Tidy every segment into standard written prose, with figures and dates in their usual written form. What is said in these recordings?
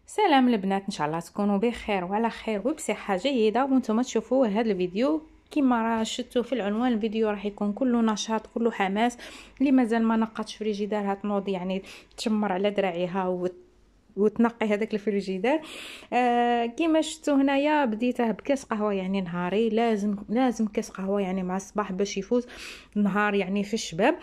سلام البنات، ان شاء الله تكونوا بخير وعلى خير وبصحه جيده. وانتم تشوفوا هذا الفيديو كما راه شفتوا في العنوان. الفيديو راح يكون كله نشاط كله حماس. اللي مازال ما نقطش فريجيدار تنوض يعني تشمر على دراعيها وتنقي هذاك الفريجيدار. كما شفتوا هنايا بديته بكاس قهوه يعني نهاري. لازم كاس قهوه يعني مع الصباح باش يفوز النهار يعني في الشباب.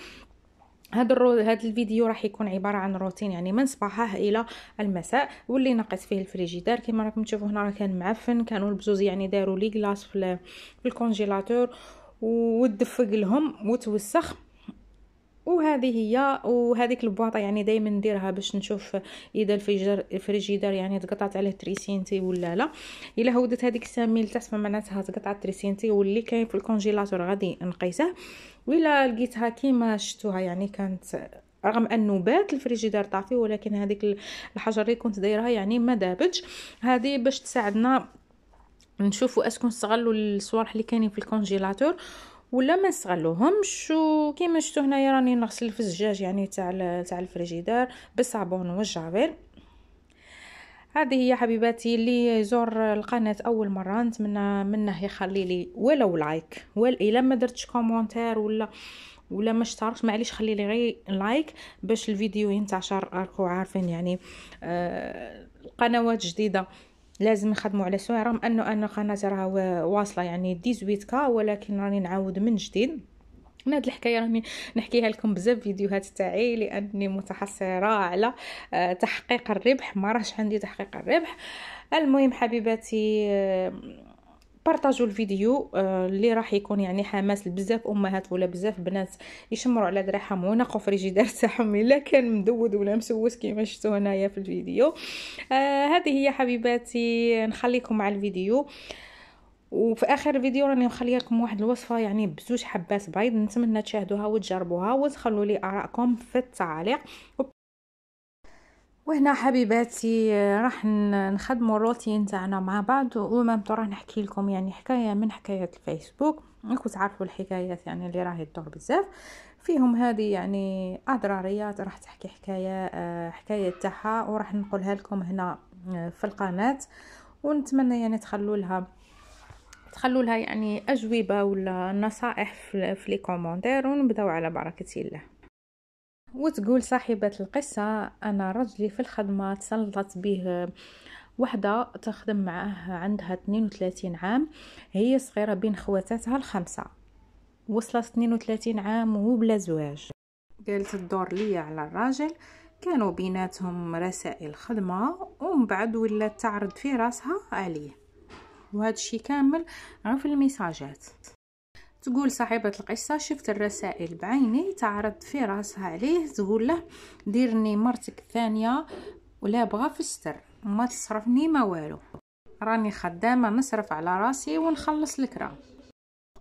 هذا الفيديو راح يكون عباره عن روتين يعني من صباحه الى المساء، واللي نقص فيه الفريجيدار كما راكم تشوفوا هنا راه كان معفن. كانوا البزوز يعني داروا لي كلاص في الكونجيلاتور ودفق لهم وتوسخ. وهذه هي وهذيك البواطه يعني دائما نديرها باش نشوف اذا الفريجيدار يعني تقطعت عليه تريسينتي ولا لا. الا هودت هذيك الساميل تحت معناتها تقطعت تريسينتي، واللي كاين في الكونجيلاتور غادي نقيسه. ولا لقيتها كيما شفتوها يعني كانت رغم انه بات الفريجيدار طافي، ولكن هذيك الحجر اللي كنت دايرها يعني ما دابتش. هذه باش تساعدنا نشوفوا اسكو نستغلوا الصوالح اللي كاينين في الكونجيلاتور ولا ما نستغلوهمش. وكيما شفتوا هنايا راني نغسل في الزجاج يعني تاع الفريجيدار بالصابون والجافيل. هذه هي حبيباتي. اللي يزور القناه اول مره نتمنى منه يخلي لي ولو لايك، الا ما درتش كومونتير ولا ما اشتركش معليش خلي لي غير لايك باش الفيديو ينتشر. راكم عارفين يعني القنوات جديده لازم نخدموا على سواء، رغم انه انا قناتي راه واصله يعني 18K، ولكن راني نعاود من جديد. هاد الحكايه راني نحكيها لكم بزاف فيديوهات تاعي لاني متحسره على تحقيق الربح. ما راهش عندي تحقيق الربح. المهم حبيباتي، بارطاجوا الفيديو اللي راح يكون يعني حماس لبزاف امهات ولا بزاف بنات يشمروا على دراعهم ونقوا فريجيدار تاعهم الا كان مدود ولا مسوس كيما شفتوا هنايا في الفيديو. هذه هي حبيباتي. نخليكم مع الفيديو. وفي اخر الفيديو راني مخليه لكم واحد الوصفه يعني بزوج حبات بيض، نتمنى تشاهدوها وتجربوها وتخلوا لي ارائكم في التعليق. وهنا حبيباتي راح نخدموا الروتين تاعنا مع بعض. وما راح نحكي لكم يعني حكايه من حكايات الفيسبوك. راكم تعرفوا الحكايات يعني اللي راهي تدور بزاف فيهم. هذه يعني اضراريات راح تحكي حكايه تاعها وراح نقولها لكم هنا في القناه. ونتمنى يعني تخلوا لها يعني اجوبه ولا نصائح في لي كومونتير. ونبداو على بركه الله. وتقول صاحبة القصة: أنا رجلي في الخدمة تسلطت به وحدة تخدم معه عندها 32 عام. هي صغيرة بين خواتاتها الخمسة، وصلت 32 عام وبلا زواج. قالت الدور لي على الراجل. كانوا بيناتهم رسائل خدمة ومن بعد ولا تعرض في راسها عليه، وهذا الشيء كامل في الميساجات. تقول صاحبة القصة: شفت الرسائل بعيني تعرض في راسها عليه تقول له: ديرني مرتك الثانية ولا بغى في الستر، ما تصرفني ما والو، راني خدامة نصرف على راسي ونخلص الكرا.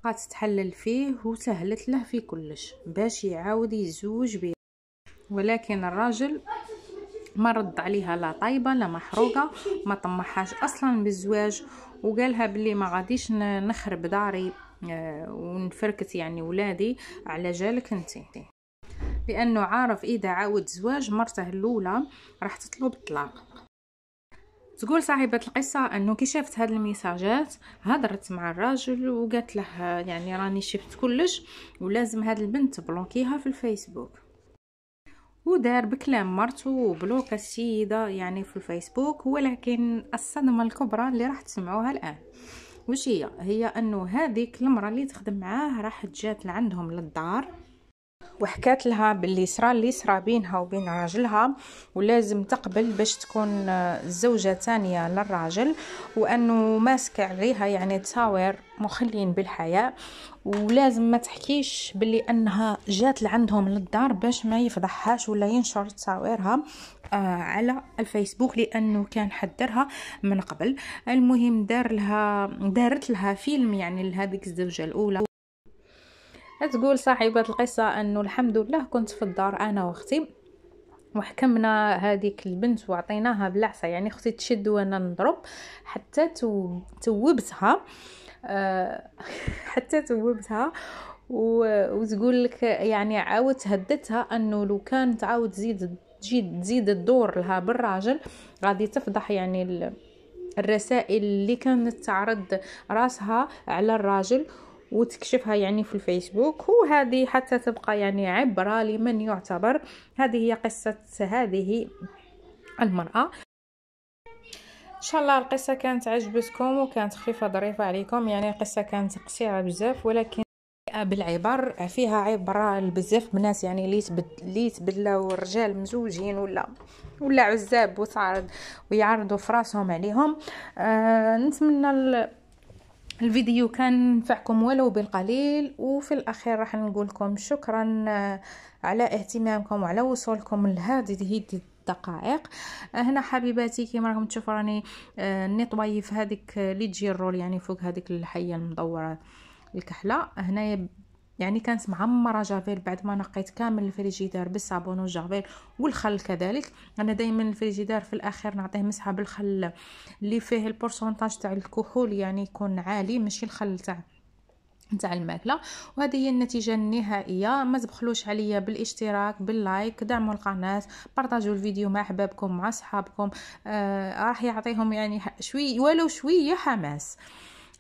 بقات تحلل فيه وسهلت له في كلش باش يعاود يزوج بيه. ولكن الراجل ما رد عليها لا طيبة لا محروقة، ما طمحاش اصلا بالزواج، وقالها بلي ما غاديش نخرب داري ونفركت يعني ولادي على جالك انتي، لانه عارف اذا عاود زواج مرته الاولى راح تطلب الطلاق. تقول صاحبة القصة انه كي شافت هاد الميساجات هضرت مع الراجل وقالت له يعني راني شفت كلش ولازم هاد البنت بلوكيها في الفيسبوك. ودار بكلام مرته وبلوك السيدة يعني في الفيسبوك. ولكن الصدمة الكبرى اللي راح تسمعوها الآن وش هي انه هذيك المرأة اللي تخدم معاه راحت جات لعندهم للدار وحكات لها باللي صرا بينها وبين راجلها، ولازم تقبل باش تكون الزوجة الثانية للراجل، وانه ماسك عليها يعني تصاوير مخلين بالحياة، ولازم ما تحكيش باللي انها جات لعندهم للدار باش ما يفضحهاش ولا ينشر تصاويرها على الفيسبوك لانه كان حذرها من قبل. المهم دارت لها فيلم يعني لهذيك الزوجة الاولى. تقول صاحبة القصة انه الحمد لله كنت في الدار انا واختي وحكمنا هذيك البنت وعطيناها بالعصا، يعني اختي تشد وانا نضرب حتى توبتها حتى توبتها. وتقول لك يعني عاود هدتها انه لو كانت عاود تزيد تجي تزيد الدور لها بالراجل غادي تفضح يعني الرسائل اللي كانت تعرض راسها على الراجل وتكشفها يعني في الفيسبوك. وهذه حتى تبقى يعني عبرة لمن يعتبر. هذه هي قصة هذه المرأة. ان شاء الله القصة كانت عجبتكم وكانت خفيفة ظريفة عليكم. يعني القصة كانت قصيرة بزاف ولكن بالعبر فيها عبرة بزاف من الناس يعني اللي تبدلاو الرجال مزوجين ولا عزاب وتعرض ويعرضوا فراسهم عليهم. نتمنى الفيديو كان نفعكم ولو بالقليل. وفي الاخير راح نقول لكم شكرا على اهتمامكم وعلى وصولكم لهذه الدقائق. هنا حبيباتي كما راكم تشوفوا راني نطوي في هذيك اللي تجي الرول يعني فوق هذيك الحيه المدوره الكحله. هنايا يعني كانت معمره جافيل بعد ما نقيت كامل الفريجيدار بالصابون والجافيل والخل كذلك. انا دائما الفريجيدار في الاخير نعطيه مسحه بالخل اللي فيه البورسونتاج تاع الكحول يعني يكون عالي ماشي الخل تاع الماكله. وهذه هي النتيجه النهائيه. ما تبخلوش عليا بالاشتراك باللايك دعموا القناه بارطاجوا الفيديو مع احبابكم مع اصحابكم. راح يعطيهم يعني شوي ولو شويه حماس.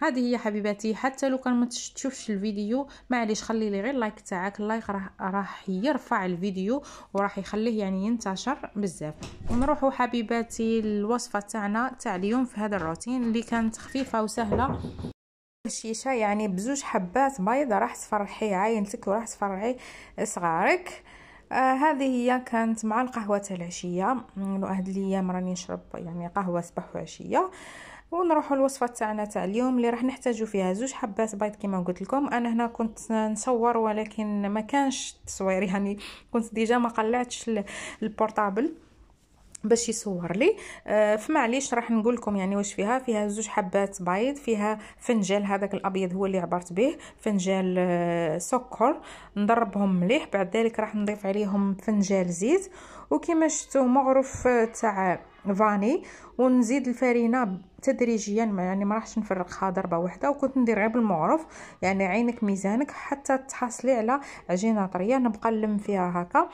هذه هي حبيباتي. حتى لو كان ما تشوفش الفيديو معليش خلي لي غير لايك تاعك. اللايك راح يرفع الفيديو وراح يخليه يعني ينتشر بزاف. ونروحوا حبيباتي الوصفه تاعنا تاع اليوم في هذا الروتين اللي كانت خفيفه وسهله. الشيشه يعني بزوج حبات بيض راح تفرحي عاينتك وراح تفرحي صغارك. هذه هي كانت مع القهوه تاع العشيه. هاد الايام راني نشرب يعني قهوه صباح وعشيه. ونروحوا الوصفه تاعنا تاع اليوم اللي راح نحتاجوا فيها زوج حبات بيض كما قلت لكم. انا هنا كنت نصور ولكن ما كانش تصوير يعني كنت ديجا ما قلعتش البورطابل باش يصور لي. فمعليش راح نقول لكم يعني واش فيها زوج حبات بيض فيها فنجان هذاك الابيض هو اللي عبرت به فنجان سكر نضربهم مليح. بعد ذلك راح نضيف عليهم فنجان زيت وكما شفتوا مغرف تاع فاني. ونزيد الفرينه تدريجيا يعني ما راحش نفرقها ضربه واحده وكنت ندير غير بالمعروف يعني عينك ميزانك حتى تحصلي على عجينه طريه. نبقى نلم فيها هكا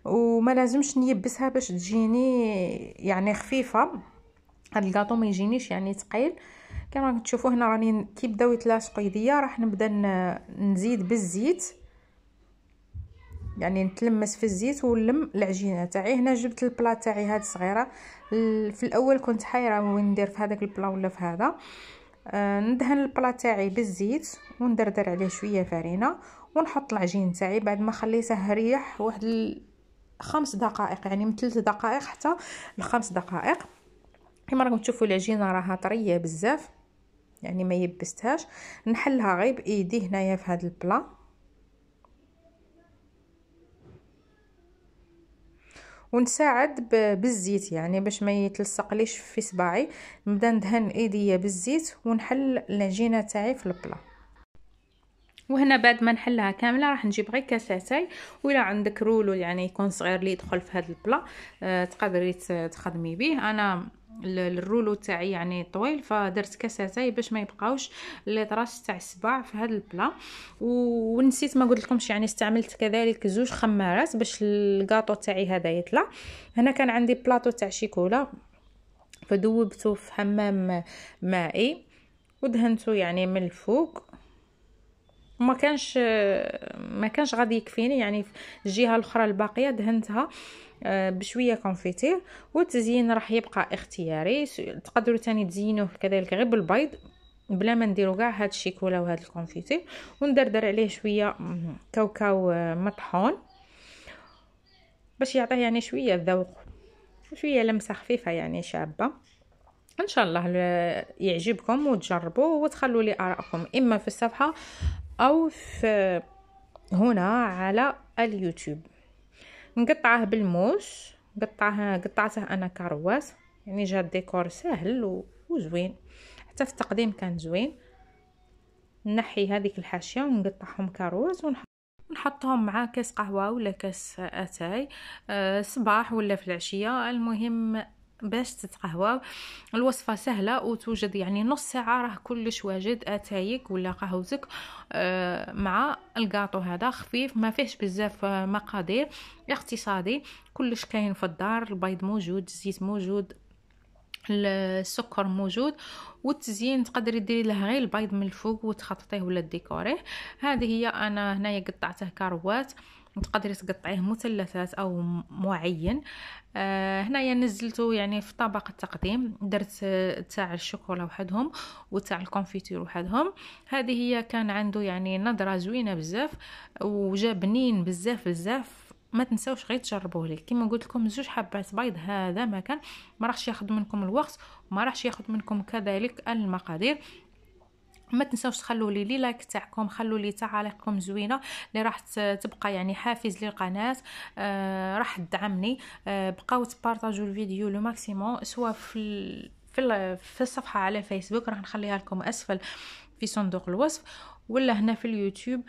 وما لازمش نيبسها باش تجيني يعني خفيفه. هاد الكاطو ما يجينيش يعني ثقيل. كما راكم تشوفوا هنا راني كي بداو يتلاصقوا يديا راح نبدا نزيد بالزيت يعني نتلمس في الزيت ونلم العجينه تاعي. هنا جبت البلا تاعي هاد صغيره. في الاول كنت حيره وين ندير في هذاك البلا ولا في هذا. ندهن البلا تاعي بالزيت وندردر عليه شويه فرينه ونحط العجين تاعي بعد ما خليته ريح واحد 5 دقائق يعني من 3 دقائق حتى ل5 دقائق. كما راكم تشوفوا العجينه راها طريه بزاف يعني ما يبستهاش. نحلها غير بايدي هنايا في هذا البلا ونساعد بالزيت يعني باش ما يتلصقليش في صباعي. نبدا ندهن ايديا بالزيت ونحل العجينه تاعي في البلا. وهنا بعد ما نحلها كامله راح نجيب غير كاساتاي ولا عندك رولو يعني يكون صغير اللي يدخل في هذا البلا تقدري تخدمي به. انا الرولو تاعي يعني طويل فدرت كاساتاي باش ما يبقاوش لي طراس تاع السباع في هذا البلا. ونسيت ما قلت لكمش يعني استعملت كذلك زوج خمارات باش الكاطو تاعي هذا يطلع. هنا كان عندي بلاطو تاع شيكولا فذوبته في حمام مائي ودهنته يعني من الفوق. ما كانش غادي يكفيني يعني في الجهه الاخرى الباقيه دهنتها بشويه كونفيتير. والتزيين راح يبقى اختياري. تقدروا تاني تزينوه كذلك غير بالبيض بلا ما نديروا كاع هاد الشيكولا وهاد الكونفيتير. وندردر عليه شويه كاوكاو مطحون باش يعطيه يعني شويه ذوق شويه لمسه خفيفه يعني شابه. ان شاء الله يعجبكم وتجربوا وتخلوا لي آراءكم اما في الصفحه او في هنا على اليوتيوب. نقطعه بالموس قطعته انا كروات يعني جا الديكور سهل وزوين حتى في التقديم كان زوين. نحي هذيك الحاشيه ونقطعهم كروات ونحطهم مع كاس قهوه ولا كاس اتاي صباح ولا في العشيه. المهم باش تتقهوى. الوصفه سهله وتوجد يعني نص ساعه راه كلش واجد، اتايك ولا قهوتك مع الكاطو هذا خفيف ما فيهش بزاف مقادير، اقتصادي، كلش كاين في الدار، البيض موجود، الزيت موجود، السكر موجود، والتزيين تقدري ديري له غير البيض من الفوق وتخططيه ولا ديكوريه. هذه هي انا هنايا قطعته كروات، تقدري تقطعيه مثلثات او معين. هنايا نزلته يعني في طبق التقديم، درت تاع الشوكولا وحدهم وتاع الكونفيتور وحدهم. هذه هي كان عنده يعني نظره زوينه بزاف وجا بنين بزاف بزاف. ما تنساوش غير تجربوه لي كما قلت لكم، 2 حبات بيض هذا ما كان، ما راحش ياخذ منكم الوقت وما راحش ياخذ منكم كذلك المقادير. ما تنساوش تخلوا لي لايك تاعكم، خلوا لي تعاليقكم زوينه اللي راح تبقى يعني حافز للقناه، راح تدعمني. بقاو تبارطاجوا الفيديو لو ماكسيموم، سواء في الصفحه على فيسبوك راح نخليها لكم اسفل في صندوق الوصف، ولا هنا في اليوتيوب.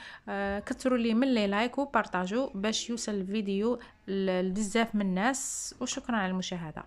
كثروا لي من لي لايك وبارطاجوا باش يوصل الفيديو لبزاف من الناس، وشكرا على المشاهده.